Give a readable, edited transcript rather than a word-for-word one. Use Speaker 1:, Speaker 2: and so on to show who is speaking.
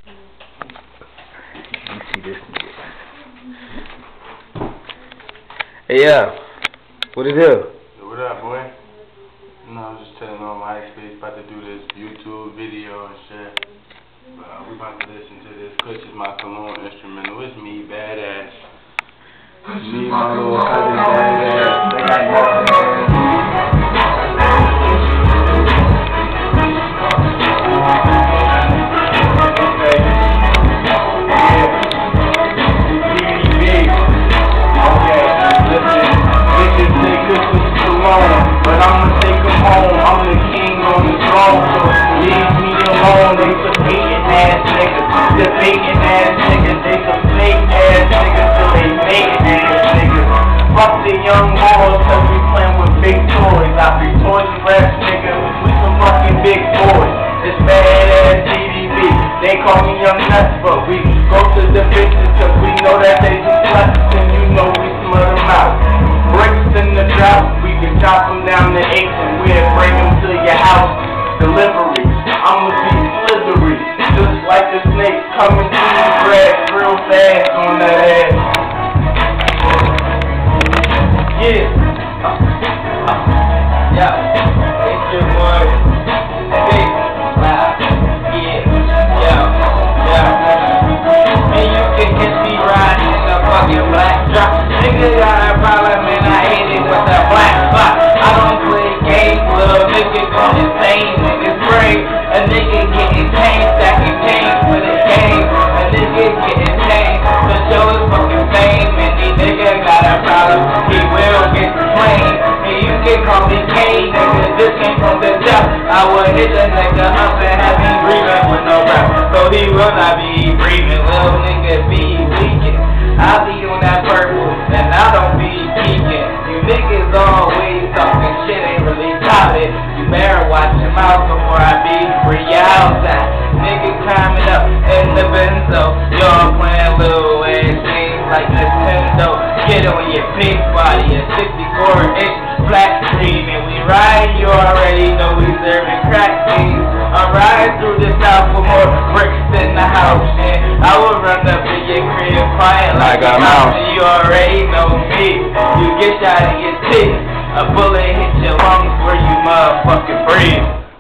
Speaker 1: Let me see this nigga. Hey, what it do?
Speaker 2: Yo, what up, boy? No, I was just telling all my MySpace about to do this YouTube video and shit. We about to listen to this. Kush is my cologne instrumental. It's me, Badass. Me, my little cousin, Badass. They got but I'ma take him home. I'm the king on the throne, so leave me alone. They some hating ass niggas, debating ass niggas. They some fake ass niggas, so they making ass niggas. Fuck the young boys, cause we playing with big toys. I be toys and rap niggas, we some fucking big boys. It's badass TDB. They call me Young Nuts, but we go to the bitches cause we know that they some sluts, and you know we smut them out. Bricks in the drought, we can chop them down to 8 and we'll bring them to your house. Delivery, I'ma be slithery, just like the snake coming through the grass real fast on that ass. Yeah. Yo, it's your boy, Big Loud. Yeah, yo. And you can catch me riding in a fucking black drop. Nigga got a problem and I hit it with a black spot. I don't play games, little nigga going insane. Niggas brave, a nigga getting changed, stacking change for the game. A nigga getting changed to show his fucking fame. And these nigga got a problem, he will get slain. And you can call me Kane, nigga, this came from the top. I would hit the nigga up and have him breathing with no rap. So he will not be breathing, little nigga be leaking. I be on that purple, and I don't be peeking. You niggas always talking shit, ain't really solid. You better watch your mouth before I be free outside. Nigga climbing up in the benzo, y'all playing little ass games like Nintendo. Get on your big body, a 64-inch flat screen, and we ride. You already know we serving crack things. I'm riding through the south for more bricks in the house, and I will run up in your crib quiet like a mouse. You already know me. You get shot in your teeth, a bullet hit your lungs where you motherfucking breathe.